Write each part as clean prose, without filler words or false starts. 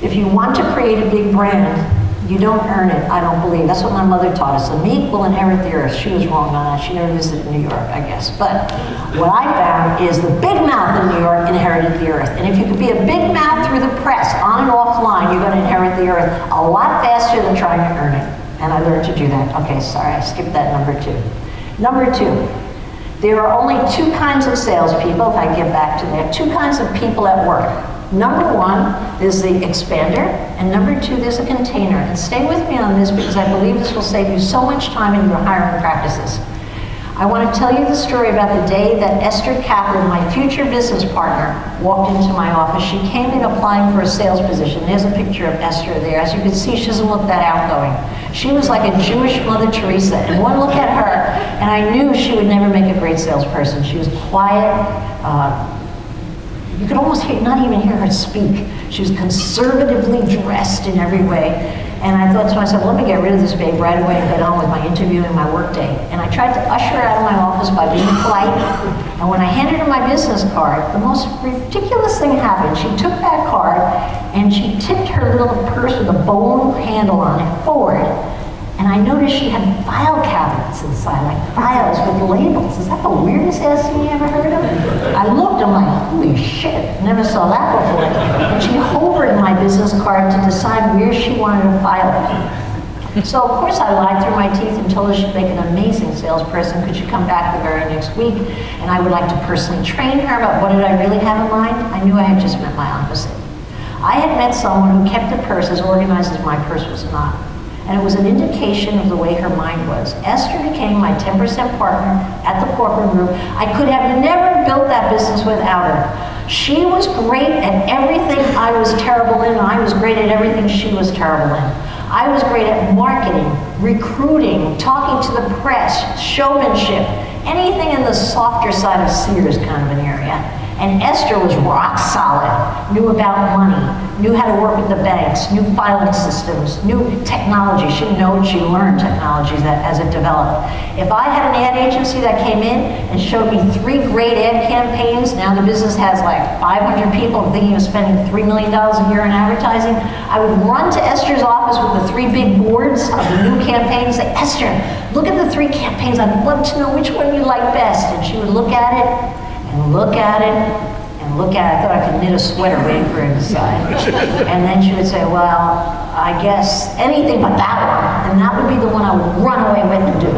If you want to create a big brand, you don't earn it, I don't believe. That's what my mother taught us. The meek will inherit the earth. She was wrong on that. She never visited New York, I guess. But what I found is the big mouth in New York inherited the earth. And if you could be a big mouth through the press, on and offline, you're going to inherit the earth a lot faster than trying to earn it. And I learned to do that. Okay, sorry, I skipped that number 2. Number 2, there are only 2 kinds of salespeople, if I get back to that, 2 kinds of people at work. Number 1 is the expander, and number 2, there's a container. And stay with me on this because I believe this will save you so much time in your hiring practices. I want to tell you the story about the day that Esther Kaplan, my future business partner, walked into my office. She came in applying for a sales position. There's a picture of Esther there. As you can see, she doesn't look that outgoing. She was like a Jewish Mother Teresa, and one look at her, and I knew she would never make a great salesperson. She was quiet. You could almost not even hear her speak. She was conservatively dressed in every way. And I thought to myself, let me get rid of this babe right away and get on with my interview and my work day. And I tried to usher her out of my office by being polite. And when I handed her my business card, the most ridiculous thing happened. She took that card and she tipped her little purse with a bone handle on it forward. And I noticed she had file cabinets inside, like files with labels. Is that the weirdest ass thing you ever heard of? I looked, I'm like, holy shit, never saw that before. And she hovered my business card to decide where she wanted to file it. So of course I lied through my teeth and told her she'd make an amazing salesperson. Could she come back the very next week? And I would like to personally train her about what did I really have in mind. I knew I had just met my opposite. I had met someone who kept a purse as organized as my purse was not. And it was an indication of the way her mind was. Esther became my 10% partner at the Corcoran Group. I could have never built that business without her. She was great at everything I was terrible in, and I was great at everything she was terrible in. I was great at marketing, recruiting, talking to the press, showmanship, anything in the softer side of Sears kind of an area. And Esther was rock solid, knew about money, knew how to work with the banks, knew filing systems, knew technology. She didn't know it, she learned technology as it developed. If I had an ad agency that came in and showed me 3 great ad campaigns, now the business has like 500 people thinking of spending $3 million a year in advertising, I would run to Esther's office with the 3 big boards of the new campaigns, say, Esther, look at the 3 campaigns, I'd love to know which one you like best. And she would look at it, and look at it, and look at it. I thought I could knit a sweater waiting for her to decide. And then she would say, well, I guess anything but that one. And that would be the one I would run away with and do.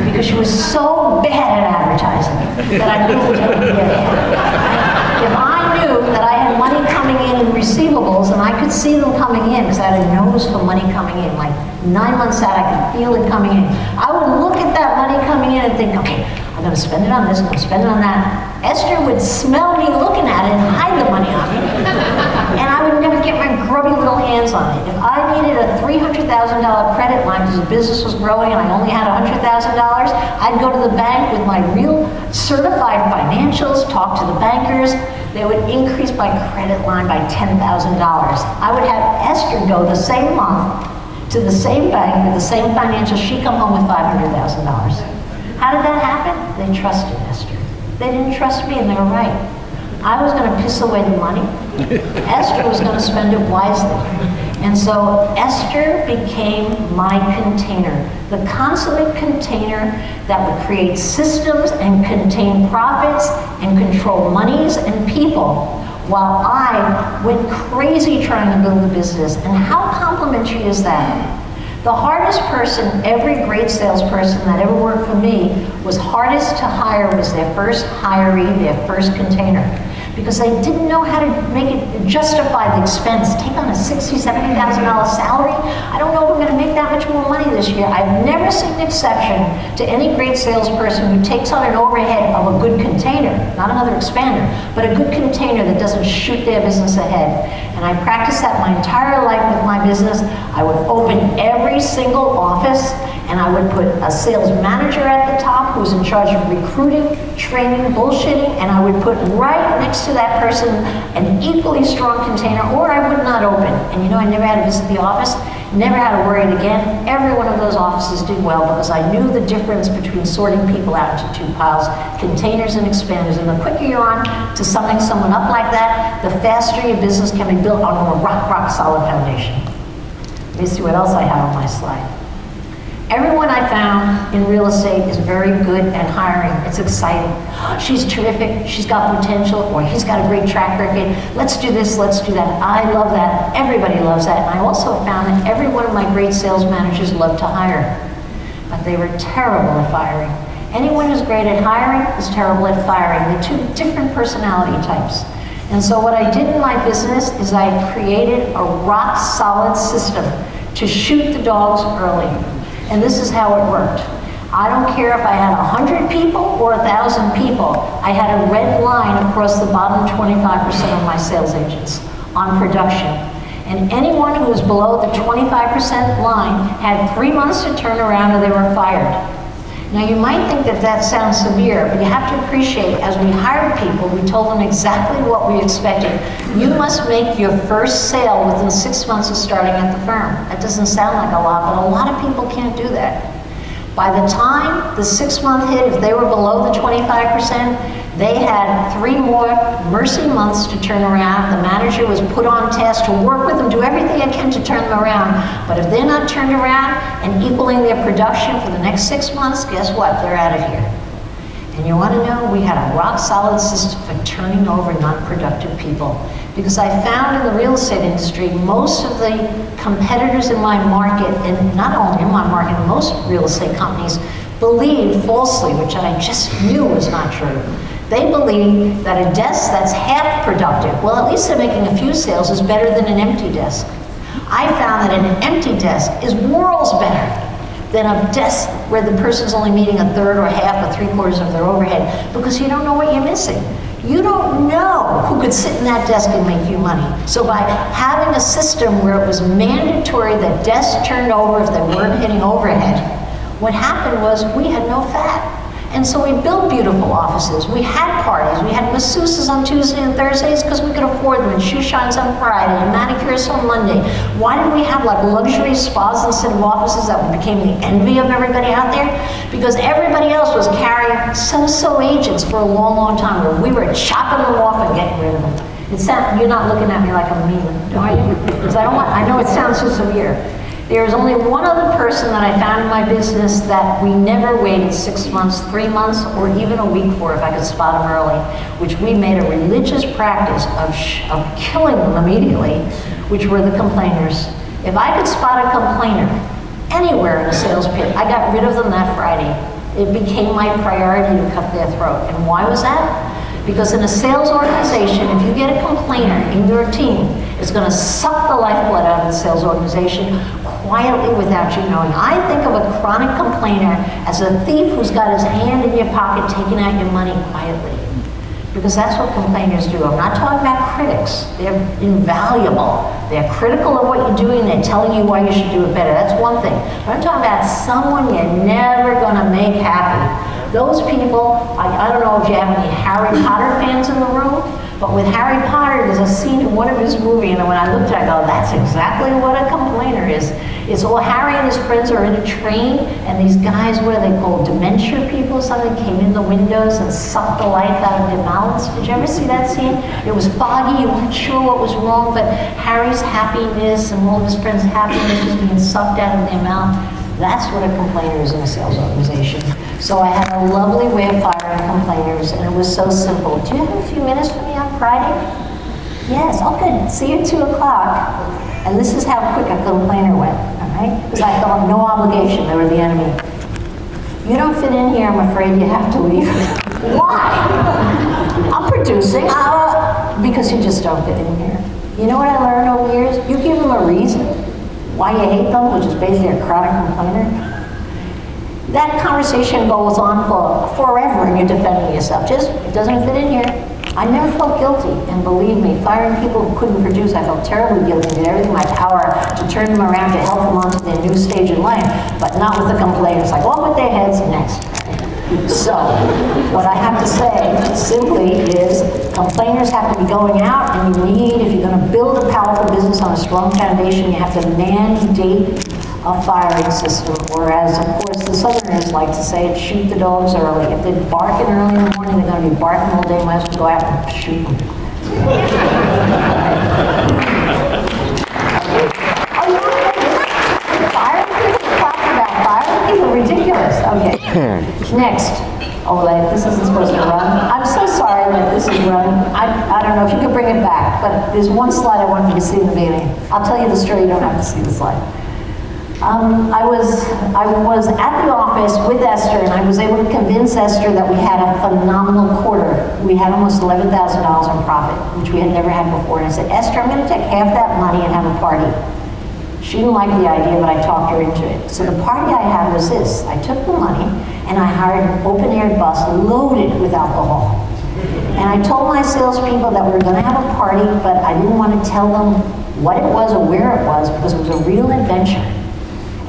Because she was so bad at advertising that I really didn't get it. If I knew that I had money coming in receivables, and I could see them coming in, because I had a nose for money coming in, like 9 months out, I could feel it coming in. I would look at that money coming in and think, okay, I'm going to spend it on this, I'm going to spend it on that. Esther would smell me looking at it and hide the money on me. And I would never get my grubby little hands on it. If I needed a $300,000 credit line because the business was growing and I only had $100,000, I'd go to the bank with my real certified financials, talk to the bankers. They would increase my credit line by $10,000. I would have Esther go the same month to the same bank with the same financials. She'd come home with $500,000. How did that happen? They trusted Esther. They didn't trust me, and they were right. I was going to piss away the money. Esther was going to spend it wisely. And so Esther became my container, the consummate container that would create systems and contain profits and control monies and people, while I went crazy trying to build a business. And how complimentary is that? The hardest person, every great salesperson that ever worked for me, was hardest to hire was their first hiree, their first container. Because they didn't know how to make it justify the expense. Take on a $60,000, $70,000 salary? I don't know if I'm going to make that much more money this year. I've never seen an exception to any great salesperson who takes on an overhead of a good container, not another expander, but a good container that doesn't shoot their business ahead. And I practiced that my entire life with my business. I would open every single office, and I would put a sales manager at the top who was in charge of recruiting, training, bullshitting, and I would put right next to to that person an equally strong container, or I would not open. And you know, I never had to visit the office, never had to worry it again. Every one of those offices did well because I knew the difference between sorting people out into two piles, containers and expanders. And the quicker you're on to summing someone up like that, the faster your business can be built on a rock solid foundation. Let me see what else I have on my slide. Everyone I found in real estate is very good at hiring. It's exciting. She's terrific, she's got potential, or he's got a great track record. Let's do this, let's do that. I love that, everybody loves that. And I also found that every one of my great sales managers loved to hire, but they were terrible at firing. Anyone who's great at hiring is terrible at firing. They're two different personality types. And so what I did in my business is I created a rock solid system to shoot the dogs early. And this is how it worked. I don't care if I had 100 people or 1,000 people. I had a red line across the bottom 25% of my sales agents on production. And anyone who was below the 25% line had 3 months to turn around or they were fired. Now you might think that that sounds severe, but you have to appreciate as we hired people, we told them exactly what we expected. You must make your first sale within 6 months of starting at the firm. That doesn't sound like a lot, but a lot of people can't do that. By the time the 6 month hit, if they were below the 25%, they had 3 more mercy months to turn around. The manager was put on task to work with them, do everything it can to turn them around. But if they're not turned around and equaling their production for the next 6 months, guess what? They're out of here. And you want to know, we had a rock solid system for turning over non-productive people. Because I found in the real estate industry, most of the competitors in my market, and not only in my market, most real estate companies believed falsely, which I just knew was not true. They believe that a desk that's half productive, well, at least they're making a few sales, is better than an empty desk. I found that an empty desk is worlds better than a desk where the person's only meeting a third or half or 3/4 of their overhead, because you don't know what you're missing. You don't know who could sit in that desk and make you money. So by having a system where it was mandatory that desks turned over if they weren't hitting overhead, what happened was we had no fat. And so we built beautiful offices. We had parties. We had masseuses on Tuesday and Thursdays because we could afford them, and shoe shines on Friday, and manicures on Monday. Why did we have like luxury spas instead of offices that became the envy of everybody out there? Because everybody else was carrying so-so agents for a long, long time, where we were chopping them off and getting rid of them. You're not looking at me like I'm mean, are you? Because I know it sounds so severe. There's only one other person that I found in my business that we never waited 6 months, 3 months, or even a week for if I could spot them early, which we made a religious practice of killing them immediately, which were the complainers. If I could spot a complainer anywhere in a sales pit, I got rid of them that Friday. It became my priority to cut their throat. And why was that? Because in a sales organization, if you get a complainer in your team, it's going to suck the lifeblood out of the sales organization quietly without you knowing. I think of a chronic complainer as a thief who's got his hand in your pocket taking out your money quietly. Because that's what complainers do. I'm not talking about critics. They're invaluable. They're critical of what you're doing. They're telling you why you should do it better. That's one thing. But I'm talking about someone you're never going to make happy. Those people, I don't know if you have any Harry Potter fans in the room, but with Harry Potter, there's a scene in one of his movies, and when I looked at it, I go, that's exactly what a complainer is. It's all Harry and his friends are in a train, and these guys, what are they called, dementia people or something, came in the windows and sucked the life out of their mouths. Did you ever see that scene? It was foggy, you weren't sure what was wrong, but Harry's happiness and all of his friends' happiness was being sucked out of their mouth. That's what a complainer is in a sales organization. So I had a lovely way of firing complainers, and it was so simple. Do you have a few minutes for me on Friday? Yes, oh good, see you at 2 o'clock. And this is how quick a complainer went, all right? Because I felt no obligation, they were the enemy. You don't fit in here, I'm afraid you have to leave. Why? I'm producing, because you just don't fit in here. You know what I learned over the years? You give them a reason why you hate them, which is basically a chronic complainer. That conversation goes on for forever and you're defending yourself. Just, it doesn't fit in here. I never felt guilty, and believe me, firing people who couldn't produce, I felt terribly guilty. I did everything in my power to turn them around, to help them onto their new stage in life, but not with the complainers, like, off with their heads, next. So, what I have to say simply is complainers have to be going out, and you need, if you're going to build a powerful business on a strong foundation, you have to mandate a firing system, whereas, of course, the Southerners like to say it's shoot the dogs early. If they're barking early in the morning, they're going to be barking all day, might as well go out and shoot them. Ridiculous. Okay. Next. Oh, this isn't supposed to run. I'm so sorry that this is running. I don't know if you could bring it back, but there's one slide I want you to see in the beginning. I'll tell you the story. You don't have to see the slide. I was at the office with Esther, and I was able to convince Esther that we had a phenomenal quarter. We had almost $11,000 in profit, which we had never had before. And I said, Esther, I'm going to take half that money and have a party. She didn't like the idea, but I talked her into it. So the party I had was this. I took the money and I hired an open-air bus loaded with alcohol. And I told my salespeople that we were going to have a party, but I didn't want to tell them what it was or where it was, because it was a real adventure.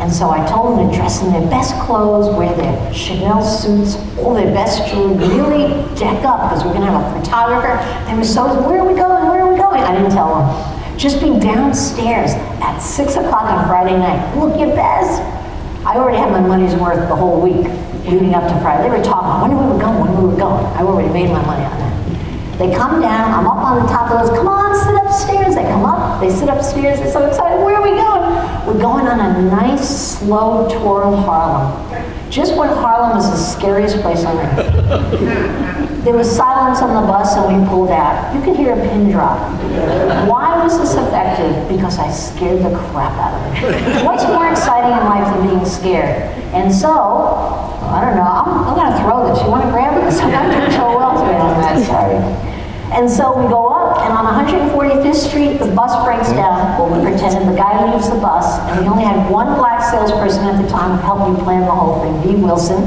And so I told them to dress in their best clothes, wear their Chanel suits, all their best jewelry, really deck up, because we're going to have a photographer. They were so, where are we going, where are we going? I didn't tell them. Just be downstairs at 6 o'clock on Friday night. Look your best. I already had my money's worth the whole week leading up to Friday. They were talking, when we were going, when we were going. I already made my money on that. They come down, I'm up on the top of those, come on, sit upstairs. They come up, they sit upstairs, they're so excited, where are we going? We're going on a nice, slow tour of Harlem. Just when Harlem was the scariest place on earth. There was silence on the bus and we pulled out. You could hear a pin drop. Why was this effective? Because I scared the crap out of it. What's more exciting in life than being scared? And so, I don't know, I'm going to throw this. You want to grab this? I'm not doing so well today on that, sorry. And so we go up, and on 145th Street, the bus breaks down. Well, we pretended the guy leaves the bus, and we only had one black salesperson at the time who helped me plan the whole thing, V. Wilson.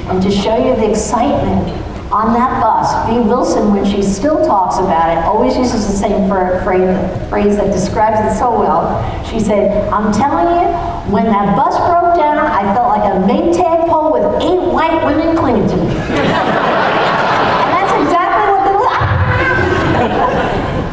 And to show you the excitement on that bus, V. Wilson, when she still talks about it, always uses the same phrase that describes it so well. She said, I'm telling you, when that bus broke down, I felt like a Maytag pole with 8 white women clinging to me.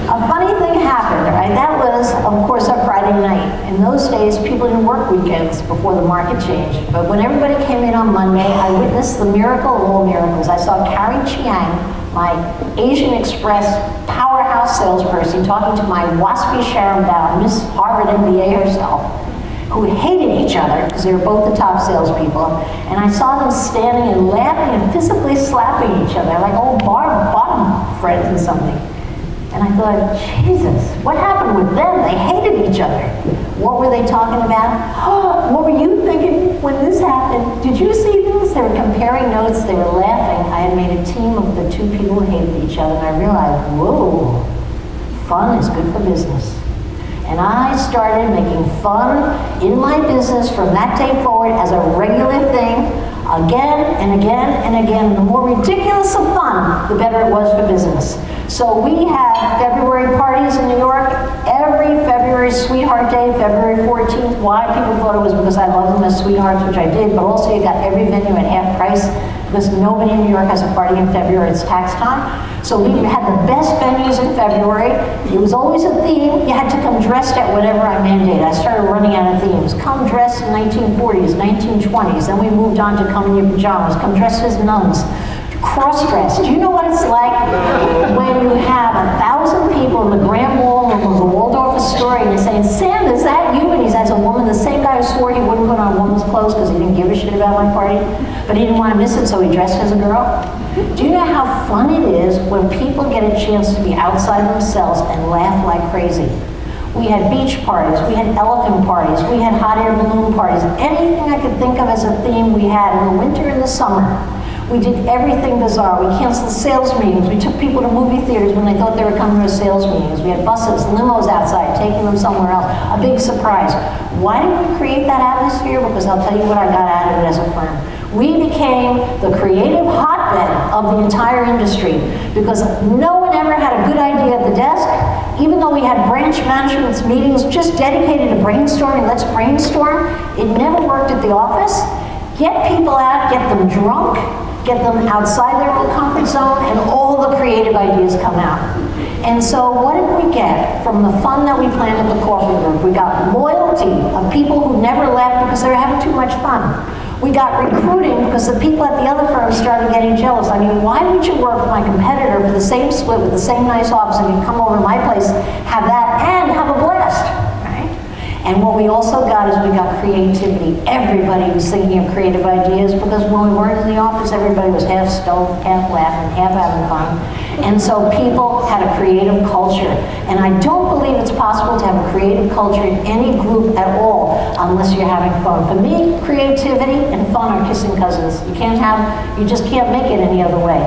A funny thing happened, right? That was, of course, a Friday night. In those days, people didn't work weekends before the market changed. But when everybody came in on Monday, I witnessed the miracle of all miracles. I saw Carrie Chiang, my Asian Express powerhouse salesperson, talking to my waspy Sharon Dow, Miss Harvard MBA herself, who hated each other because they were both the top salespeople. And I saw them standing and laughing and physically slapping each other like old bottom friends or something. And I thought, Jesus, what happened with them? They hated each other. What were they talking about? Oh, what were you thinking when this happened? Did you see this? They were comparing notes, they were laughing. I had made a team of the two people who hated each other, and I realized, whoa, fun is good for business. And I started making fun in my business from that day forward as a regular thing, again and again and again. The more ridiculous of fun, the better it was for business. So we had February parties in New York, every February Sweetheart Day, February 14th. Why? People thought it was because I love them as sweethearts, which I did, but also you got every venue at half price, because nobody in New York has a party in February, it's tax time. So we had the best venues in February. It was always a theme. You had to come dressed at whatever I mandated. I started running out of themes. Come dressed in 1940s, 1920s. Then we moved on to come in your pajamas. Come dressed as nuns. Cross-dressed. Do you know what it's like when you have 1,000 people in the Grand Wall of the Waldorf Astoria and you're saying, Sam, is that you? And he says, a woman, the same guy who swore he wouldn't put on a woman's clothes because he didn't give a shit about my party, but he didn't want to miss it, so he dressed as a girl. Do you know how fun it is when people get a chance to be outside themselves and laugh like crazy? We had beach parties, we had elephant parties, we had hot air balloon parties. Anything I could think of as a theme we had in the winter and the summer. We did everything bizarre. We canceled sales meetings. We took people to movie theaters when they thought they were coming to sales meetings. We had buses, limos outside, taking them somewhere else. A big surprise. Why did we create that atmosphere? Because I'll tell you what I got out of it as a firm. We became the creative hotbed of the entire industry because no one ever had a good idea at the desk. Even though we had branch management's meetings just dedicated to brainstorming, let's brainstorm, it never worked at the office. Get people out, get them drunk, get them outside their own comfort zone, and all the creative ideas come out. And so what did we get from the fun that we planned at the Corcoran group? We got loyalty of people who never left because they were having too much fun. We got recruiting because the people at the other firm started getting jealous. I mean, why would you work for my competitor for the same split with the same nice office and you come over to my place, have that, and have a blast, right? And what we also got is we got creativity. Everybody was thinking of creative ideas because when we weren't in the office, everybody was half stoned, half laughing, half having fun. And so people had a creative culture. And I don't believe it's possible to have a creative culture in any group at all unless you're having fun. For me, creativity and fun are kissing cousins. You just can't make it any other way.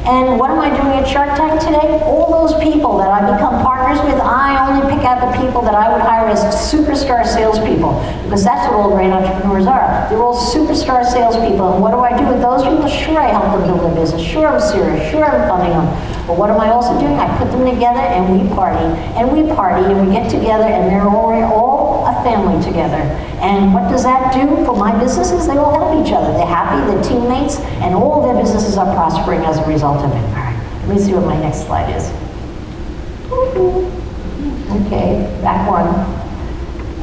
And what am I doing at Shark Tank today? All those people that I become partners with, I only pick out the people that I would hire as superstar salespeople, because that's what all great entrepreneurs are. They're all superstar salespeople. And what do I do with those people? Sure, I help them build their business. Sure, I'm serious. Sure, I'm funding them. But what am I also doing? I put them together and we party. And we party and we get together and they're all a family together. And what does that do for my businesses? They all help each other. They're happy, they're teammates, and all their businesses are prospering as a result of it. All right, let me see what my next slide is. Okay, back one.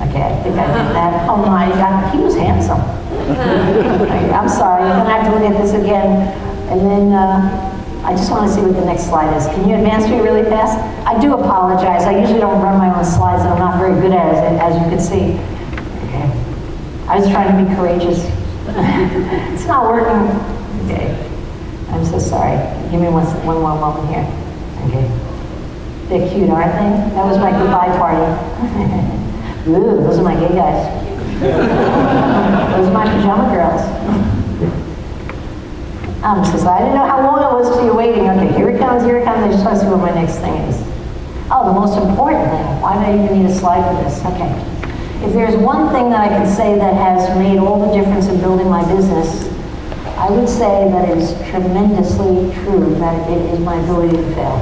Okay, I think I did that. Oh my God, he was handsome. I'm sorry, you're gonna have to look at this again. And then I just want to see what the next slide is. Can you advance me really fast? I do apologize. I usually don't run my own slides, and I'm not very good at it, as you can see. Okay. I was trying to be courageous. It's not working. Okay. I'm so sorry. Give me one more moment here. Okay. They're cute, aren't they? That was my goodbye party. Ooh, those are my gay guys. Those are my pajama girls. I'm so sorry. I didn't know how long it was for you waiting. Okay, here it comes, here it comes. I just want to see what my next thing is. Oh, the most important thing. Why do I even need a slide for this? Okay. If there's one thing that I can say that has made all the difference in building my business, I would say that it is tremendously true that it is my ability to fail.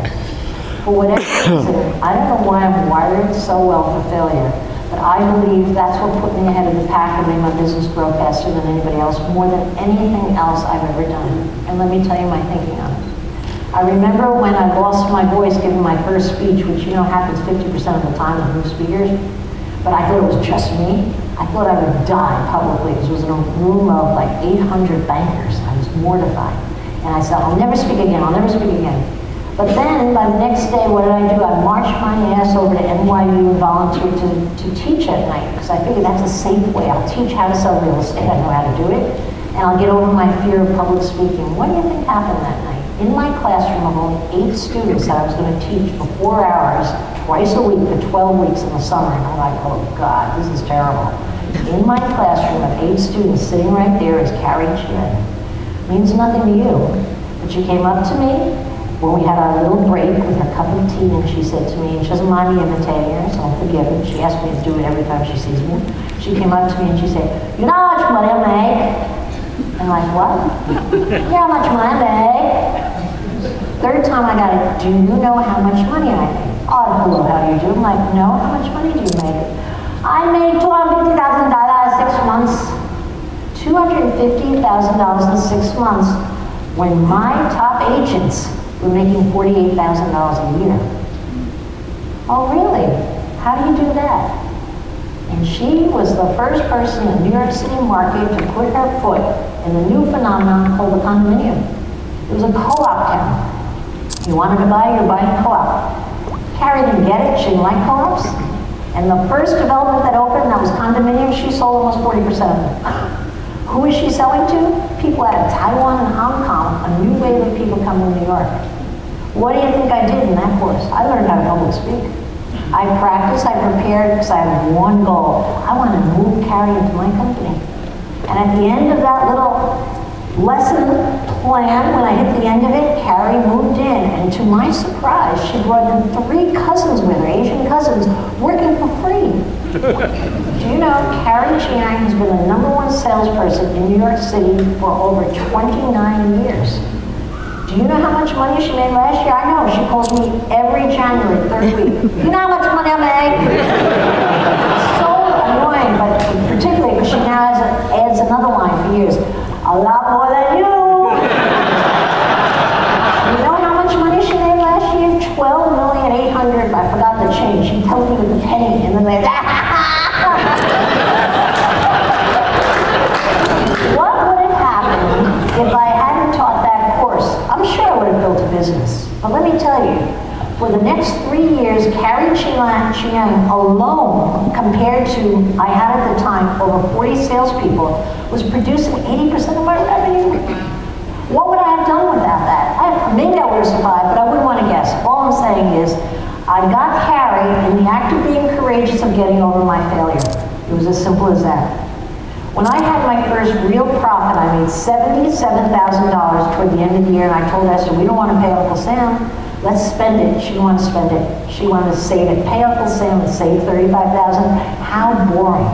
For whatever reason, I don't know why I'm wired so well for failure, but I believe that's what put me ahead of the pack and made my business grow faster than anybody else, more than anything else I've ever done. And let me tell you my thinking on it. I remember when I lost my voice giving my first speech, which you know happens 50% of the time with new speakers, but I thought it was just me. I thought I would die publicly. This was in a room of like 800 bankers. I was mortified. And I said, I'll never speak again, I'll never speak again. But then, by the next day, what did I do? I marched my ass over to NYU and volunteered to teach at night, because I figured that's a safe way. I'll teach how to sell real estate, I know how to do it, and I'll get over my fear of public speaking. What do you think happened that night? In my classroom of only 8 students that I was going to teach for 4 hours, twice a week for 12 weeks in the summer, and I'm like, oh God, this is terrible. In my classroom of 8 students, sitting right there is Carrie Chin. Means nothing to you, but she came up to me when we had our little break with her cup of tea, and she said to me, and she doesn't mind me imitating her, so I'm forgiven. She asked me to do it every time she sees me. She came up to me and she said, you know how much money I make? I'm like, what? You know how much money I make? Third time I got it, do you know how much money I make? Oh, hello, how do you do? I'm like, no, how much money do you make? I made $250,000 6 months. $250,000 in 6 months when my top agents were making $48,000 a year. Oh, really? How do you do that? And she was the first person in the New York City market to put her foot in the new phenomenon called the condominium. It was a co-op town. You wanted to buy, you're buying co-op. Carrie didn't get it, she didn't like co-ops. And the first development that opened, that was condominium, she sold almost 40% of it. Who is she selling to? People out of Taiwan and Hong Kong, a new wave of people coming to New York. What do you think I did in that course? I learned how to public speak. I practiced, I prepared, because I had one goal. I want to move Carrie into my company. And at the end of that little lesson plan, when I hit the end of it, Carrie moved in. And to my surprise, she brought in 3 cousins with her, Asian cousins, working for free. Do you know Carrie Chiang has been the #1 salesperson in New York City for over 29 years. Do you know how much money she made last year? I know, she calls me every January, 3rd week. You know how much money I make? It's so annoying, but particularly because she now adds another line for years. A lot more than you. compared to, I had at the time over 40 salespeople, was producing 80% of my revenue. What would I have done without that? Maybe I would have survived, but I wouldn't want to guess. All I'm saying is, I got carried in the act of being courageous of getting over my failure. It was as simple as that. When I had my first real profit, I made $77,000 toward the end of the year, and I told Esther, we don't want to pay Uncle Sam. Let's spend it. She didn't want to spend it. She wanted to save it. Pay Uncle Sam and save $35,000. How boring.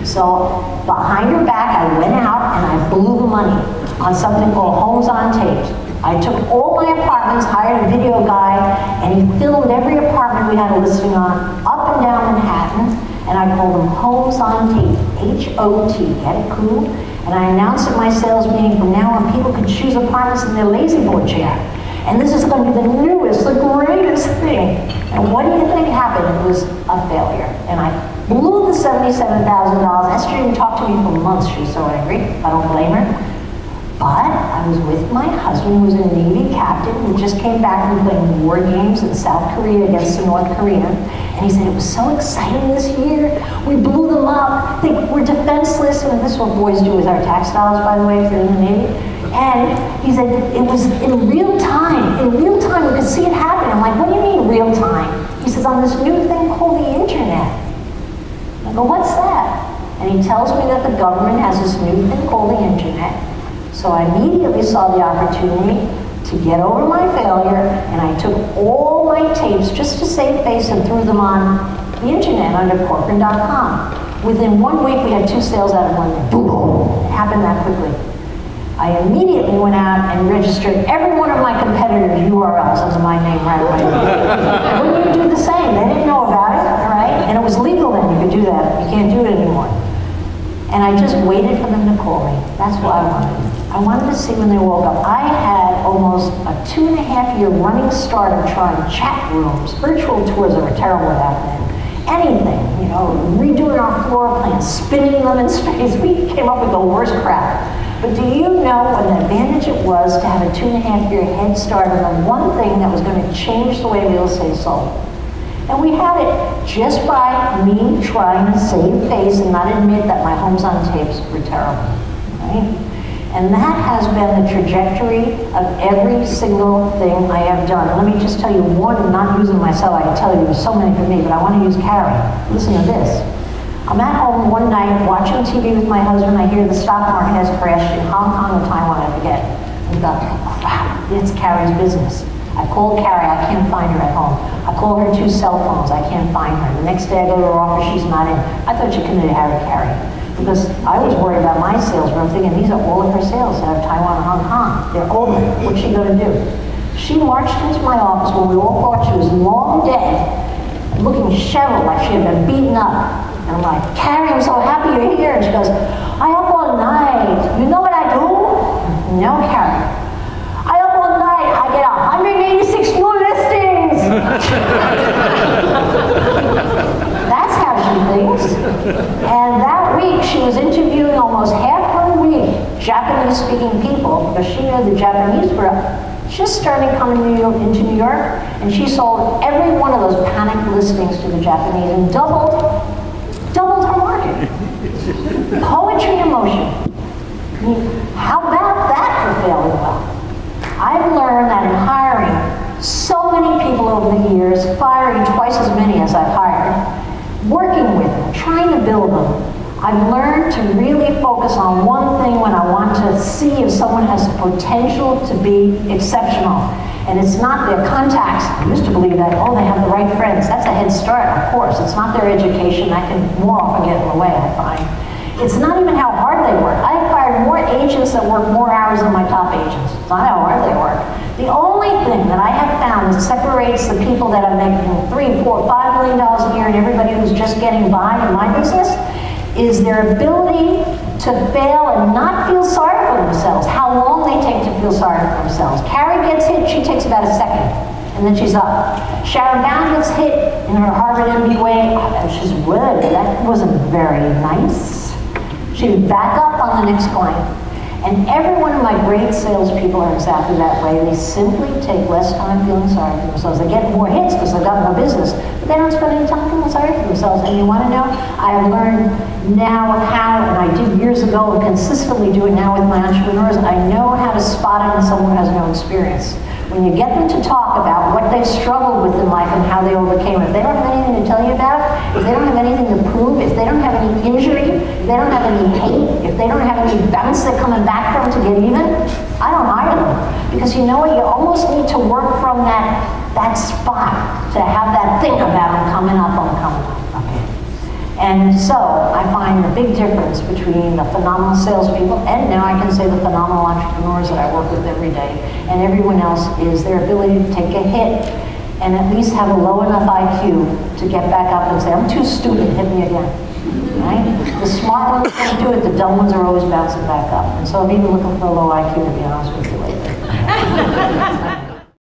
So behind her back, I went out and I blew the money on something called Homes on Tape. I took all my apartments, hired a video guy, and he filmed every apartment we had a listing on up and down Manhattan, and I called them Homes on Tape, H-O-T, get it cool? And I announced at my sales meeting from now on people could choose apartments in their lazy boy chair. And this is going to be the newest, the greatest thing. And what do you think happened? It was a failure. And I blew the $77,000. Esther didn't talk to me for months. She was so angry. I don't blame her. But I was with my husband, who was a Navy captain, who just came back from playing war games in South Korea against the North Koreans. And he said, it was so exciting this year. We blew them up. We're defenseless. And this is what boys do with our tax dollars, by the way, if they're in the Navy. And he said, it was in real time. In real time, we could see it happen. I'm like, what do you mean real time? He says, on this new thing called the internet. I go, what's that? And he tells me that the government has this new thing called the internet. So I immediately saw the opportunity to get over my failure, and I took all my tapes just to save face and threw them on the internet under Corcoran.com. Within 1 week, we had 2 sales out of 1. Boom! It happened that quickly. I immediately went out and registered every one of my competitors' URLs under my name right away. Wouldn't you do the same? They didn't know about it, all right? And it was legal then, you could do that. You can't do it anymore. And I just waited for them to call me. That's what I wanted. I wanted to see when they woke up. I had almost a 2.5-year running start of trying chat rooms. Virtual tours were terrible back then. Anything, you know, redoing our floor plans, spinning them in space. We came up with the worst crap. But do you know what an advantage it was to have a 2.5-year head start on the one thing that was going to change the way real estate sold? And we had it just by me trying to save face and not admit that my homes on tapes were terrible, right? And that has been the trajectory of every single thing I have done. Let me just tell you one, and not using myself, I can tell you there's so many for me, but I want to use Carrie. Listen to this. I'm at home one night watching TV with my husband. I hear the stock market has crashed in Hong Kong or Taiwan, I forget. I thought, oh, crap, it's Carrie's business. I called Carrie, I can't find her at home. I call her 2 cell phones, I can't find her. The next day I go to her office, she's not in. I thought she committed Harry Carrie. Because I was worried about my sales, but I'm thinking these are all of her sales out of Taiwan and Hong Kong. They're over. What's she going to do? She marched into my office when we all thought she was long dead, looking disheveled like she had been beaten up. And I'm like, Carrie, I'm so happy you're here. And she goes, I up all night. You know what I do? No, Carrie. I up all night. I get 186 new listings. That's how she thinks. And that week, she was interviewing almost half her week Japanese-speaking people, because she knew the Japanese were just starting coming into New York, and she sold every one of those panic listings to the Japanese and doubled her market. Poetry in motion. I mean, how about that for failing well? I've learned that in hiring so many people over the years, firing twice as many as I've hired, working with them, trying to build them, I've learned to really focus on one thing when I want to see if someone has the potential to be exceptional. And it's not their contacts. I used to believe that, oh, they have the right friends. That's a head start, of course. It's not their education. That can more often get in the way, I find. It's not even how hard they work. I've hired more agents that work more hours than my top agents. It's not how hard they work. The only thing that I have found that separates the people that are making $3, $4, $5 million a year and everybody who's just getting by in my business is their ability to fail and not feel sorry for themselves, how long they take to feel sorry for themselves. Carrie gets hit, she takes about a second, and then she's up. Sharon Bound gets hit in her Harvard MBA, she's good, that wasn't very nice. She's back up on the next client. And every one of my great salespeople are exactly that way. They simply take less time feeling sorry for themselves. They get more hits because they've got more business, but they don't spend any time feeling sorry for themselves. And you want to know, I have learned now how, and I did years ago and consistently do it now with my entrepreneurs, I know how to spot it in someone who has no experience. When you get them to talk about what they've struggled with in life and how they overcame it, if they don't have anything to tell you about, if they don't have anything to prove, if they don't have any injury, if they don't have any hate, if they don't have any bounce they're coming back from to get even, I don't hire them. Because you know what, you almost need to work from that spot to have that thing about them coming up. Okay. And so I find the big difference between the phenomenal salespeople, and now I can say the phenomenal entrepreneurs that I work with every day, and everyone else, is their ability to take a hit and at least have a low enough IQ to get back up and say, I'm too stupid, hit me again. Right? The smart ones don't do it, the dumb ones are always bouncing back up. And so I'm even looking for a low IQ, to be honest with you lately.